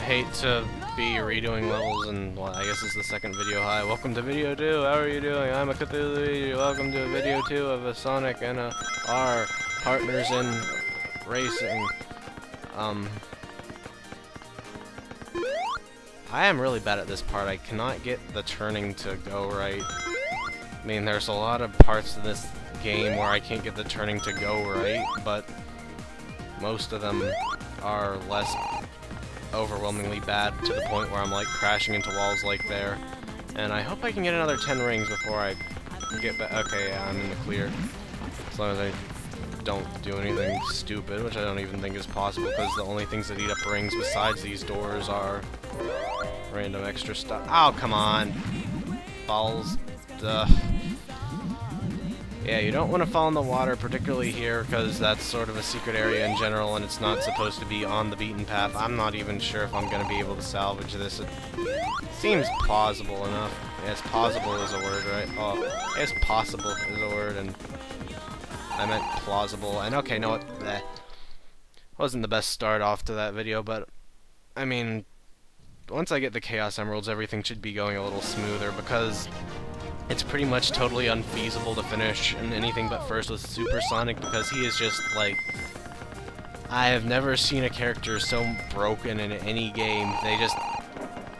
hate to be redoing levels, and well, I guess it's the second video. Hi, welcome to video 2. How are you doing? I'm a Cthulhu. Welcome to video 2 of a Sonic and our partners in racing. I am really bad at this part. I cannot get the turning to go right. I mean, there's a lot of parts of this game where I can't get the turning to go right, but most of them are less overwhelmingly bad to the point where I'm like crashing into walls like there. And I hope I can get another 10 rings before I get back. Okay, yeah, I'm in the clear. As long as I don't do anything stupid, which I don't even think is possible, because the only things that eat up rings besides these doors are random extra stuff. Oh, come on! Balls. Duh. Yeah, you don't want to fall in the water, particularly here, because that's sort of a secret area in general, and it's not supposed to be on the beaten path. I'm not even sure if I'm going to be able to salvage this. It seems plausible enough. Yes, plausible is a word, right? Oh, yes, possible is a word, and I meant plausible. And okay, no, bleh. Wasn't the best start off to that video, but I mean, once I get the Chaos Emeralds, everything should be going a little smoother, because it's pretty much totally unfeasible to finish in anything but first with Super Sonic, because he is just like, I have never seen a character so broken in any game.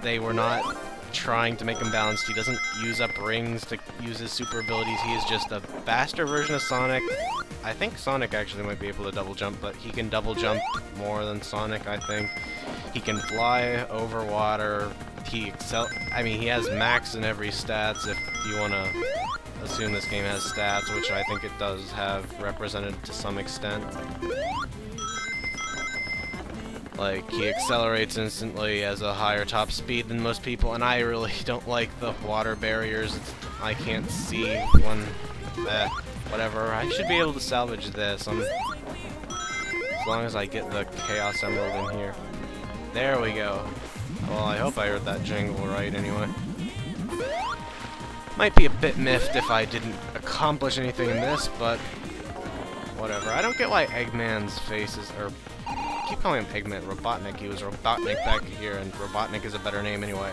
They were not trying to make him balanced. He doesn't use up rings to use his super abilities. He is just a faster version of Sonic. I think Sonic actually might be able to double jump, but he can double jump more than Sonic, I think. He can fly over water. He has max in every stats, if you want to assume this game has stats, which I think it does have represented to some extent. Like, he accelerates instantly, has a higher top speed than most people, and I really don't like the water barriers. I can't see when, whatever. I should be able to salvage this, as long as I get the Chaos Emerald in here. There we go. Well, I hope I heard that jingle right anyway. Might be a bit miffed if I didn't accomplish anything in this, but whatever. I don't get why Eggman's face is, or I keep calling him Eggman, Robotnik. He was Robotnik back here, and Robotnik is a better name anyway.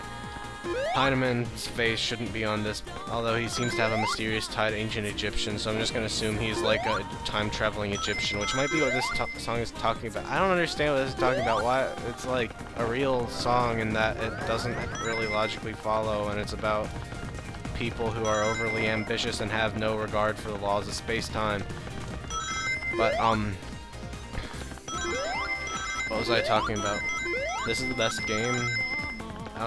Heineman's face shouldn't be on this, although he seems to have a mysterious tie to ancient Egyptian, so I'm just going to assume he's like a time-traveling Egyptian, which might be what this song is talking about. I don't understand what this is talking about. Why? It's like a real song in that it doesn't really logically follow, and it's about people who are overly ambitious and have no regard for the laws of space-time. But, what was I talking about? This is the best game.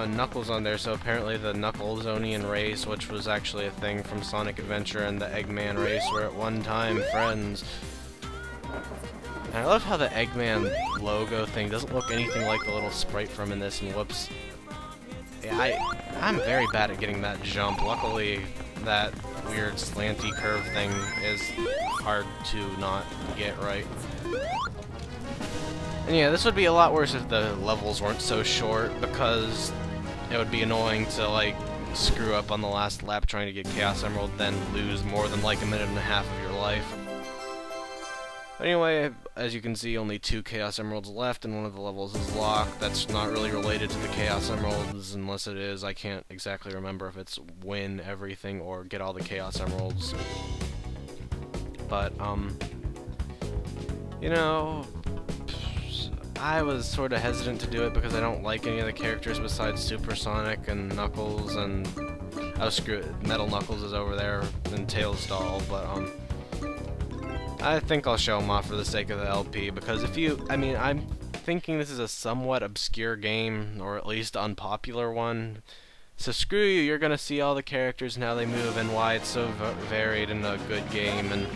Knuckles on there, so apparently the Knucklesonian race, which was actually a thing from Sonic Adventure, and the Eggman race were at one time friends. And I love how the Eggman logo thing doesn't look anything like the little sprite from in this, and whoops. Yeah, I'm very bad at getting that jump. Luckily, that weird slanty curve thing is hard to not get right. And yeah, this would be a lot worse if the levels weren't so short, because it would be annoying to, like, screw up on the last lap trying to get Chaos Emerald, then lose more than, like, a minute and a half of your life. Anyway, as you can see, only 2 Chaos Emeralds left, and one of the levels is locked. That's not really related to the Chaos Emeralds, unless it is. I can't exactly remember if it's win everything or get all the Chaos Emeralds. But, you know, I was sort of hesitant to do it because I don't like any of the characters besides Super Sonic and Knuckles, and oh, screw it, Metal Knuckles is over there, and Tails Doll, but I think I'll show them off for the sake of the LP, because I'm thinking this is a somewhat obscure game, or at least unpopular one, so screw you, you're gonna see all the characters and how they move and why it's so varied and a good game and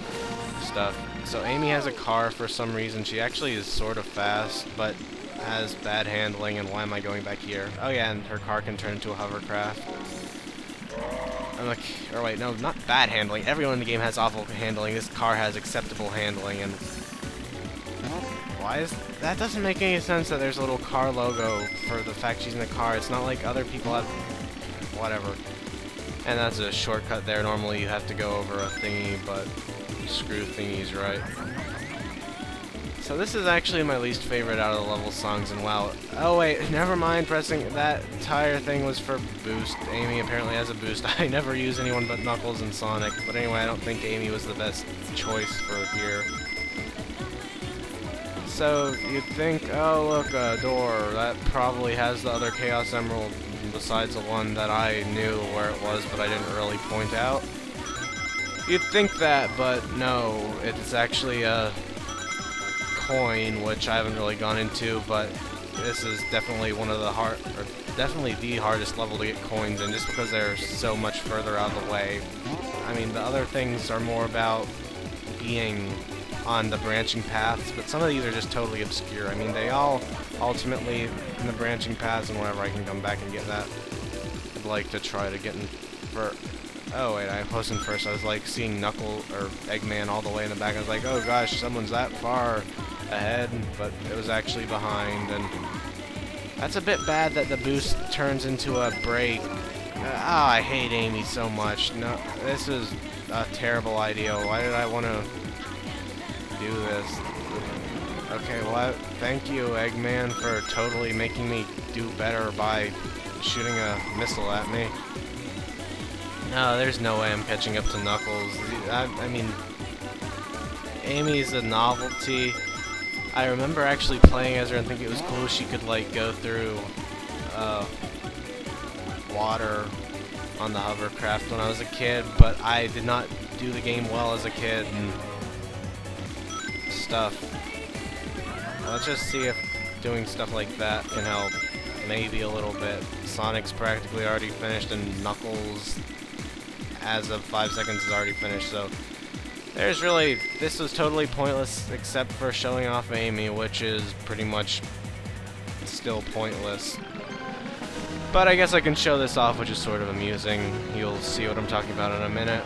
stuff. So Amy has a car for some reason. She actually is sort of fast, but has bad handling, and why am I going back here? Oh yeah, and her car can turn into a hovercraft. I'm like, or wait, no, not bad handling. Everyone in the game has awful handling. This car has acceptable handling, and why is that? Doesn't make any sense that there's a little car logo for the fact she's in the car. It's not like other people have, whatever. And that's a shortcut there. Normally you have to go over a thingy, but screw thingies, right? So this is actually my least favorite out of the level songs in WoW. Oh wait, never mind, pressing that entire thing was for boost. Amy apparently has a boost. I never use anyone but Knuckles and Sonic, but anyway, I don't think Amy was the best choice for here. So you'd think, oh look, a door, that probably has the other Chaos Emerald besides the one that I knew where it was, but I didn't really point out. You'd think that, but no, it's actually a coin, which I haven't really gone into, but this is definitely one of the definitely the hardest level to get coins in, just because they're so much further out of the way. I mean, the other things are more about being on the branching paths, but some of these are just totally obscure. I mean, they all ultimately in the branching paths, and whenever I can come back and get that, I'd like to try to get in for. Oh wait, I was in first. I was like seeing Knuckles or Eggman all the way in the back. I was like, oh gosh, someone's that far ahead, but it was actually behind, and that's a bit bad that the boost turns into a break. I hate Amy so much. No, this is a terrible idea. Why did I want to do this? Okay, well, thank you, Eggman, for totally making me do better by shooting a missile at me. No, there's no way I'm catching up to Knuckles. I mean, Amy's a novelty. I remember actually playing as her and thinking it was cool she could, like, go through water on the hovercraft when I was a kid, but I did not do the game well as a kid and stuff. Let's just see if doing stuff like that can help. Maybe a little bit. Sonic's practically already finished, and Knuckles, as of 5 seconds, is already finished, so there's really, this was totally pointless except for showing off Amy, which is pretty much still pointless. But I guess I can show this off, which is sort of amusing. You'll see what I'm talking about in a minute.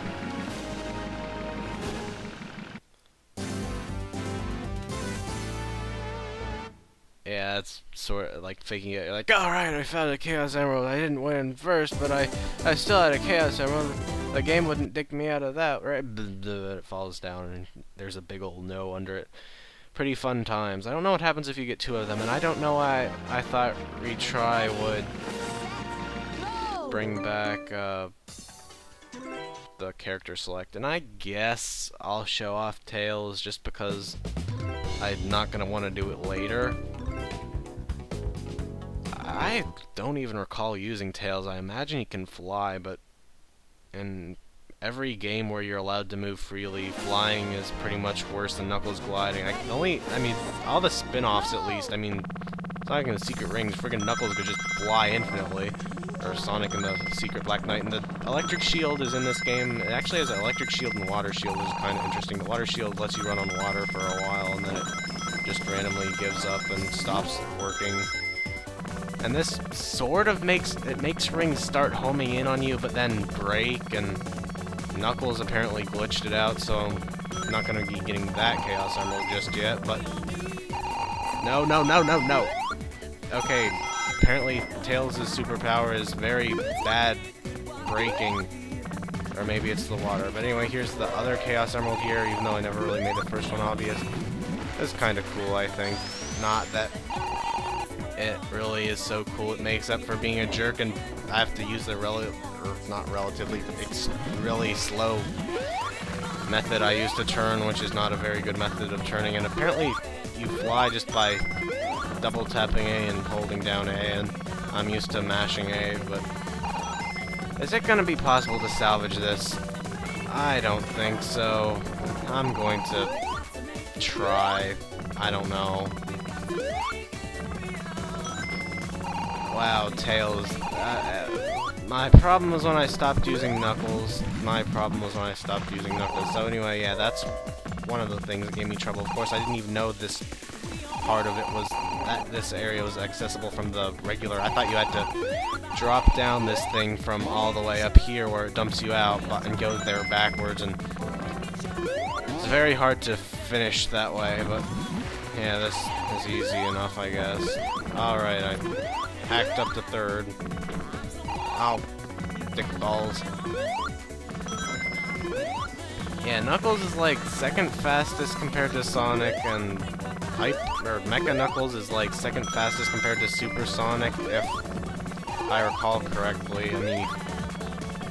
Yeah, it's sort of like faking it. You're like, alright, I found a Chaos Emerald. I didn't win first, but I still had a Chaos Emerald. The game wouldn't dick me out of that, right? It falls down, and there's a big old no under it. Pretty fun times. I don't know what happens if you get 2 of them, and I don't know why I thought retry would bring back the character select. And I guess I'll show off Tails just because I'm not going to want to do it later. I don't even recall using Tails. I imagine he can fly, but in every game where you're allowed to move freely, flying is pretty much worse than Knuckles gliding. I mean, all the spin-offs at least, I mean, Sonic and the Secret Rings, friggin' Knuckles could just fly infinitely. Or Sonic and the Secret Black Knight. And the Electric Shield is in this game. It actually has an Electric Shield and Water Shield, which is kind of interesting. The Water Shield lets you run on water for a while, and then it just randomly gives up and stops working. And this sort of makes rings start homing in on you, but then break, and Knuckles apparently glitched it out, so I'm not going to be getting that Chaos Emerald just yet, but no. Okay, apparently Tails' superpower is very bad breaking, or maybe it's the water, but anyway, here's the other Chaos Emerald here, even though I never really made the first one obvious. It's kind of cool, I think. Not that it really is so cool it makes up for being a jerk, and I have to use the it's really slow method I use to turn, which is not a very good method of turning, and apparently you fly just by double tapping A and holding down A, and I'm used to mashing A, but is it going to be possible to salvage this? I don't think so. I'm going to try. I don't know. Wow, Tails. My problem was when I stopped using Knuckles. So anyway, yeah, that's one of the things that gave me trouble. Of course, I didn't even know this part of it was that this area was accessible from the regular. I thought you had to drop down this thing from all the way up here where it dumps you out and go there backwards, and it's very hard to finish that way, but yeah, this is easy enough, I guess. Alright, I hacked up to 3rd. Ow. Dick balls. Yeah, Knuckles is like 2nd fastest compared to Sonic, and Mecha Knuckles is like second fastest compared to Supersonic, if I recall correctly. I mean,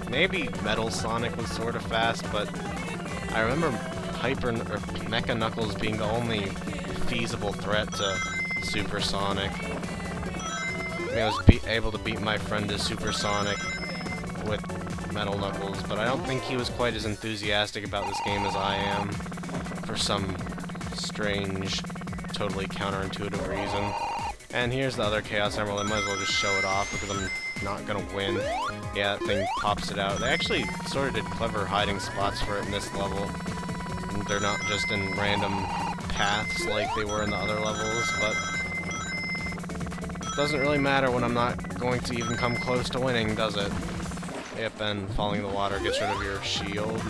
maybe Metal Sonic was sort of fast, but I remember Mecha Knuckles being the only feasible threat to Supersonic. I mean, I was able to beat my friend to Supersonic with Metal Knuckles, but I don't think he was quite as enthusiastic about this game as I am, for some strange, totally counterintuitive reason. And here's the other Chaos Emerald. I might as well just show it off because I'm not gonna win. Yeah, that thing pops it out. They actually sort of did clever hiding spots for it in this level. And they're not just in random paths like they were in the other levels, but it doesn't really matter when I'm not going to even come close to winning, does it? Yep, and falling in the water gets rid of your shield.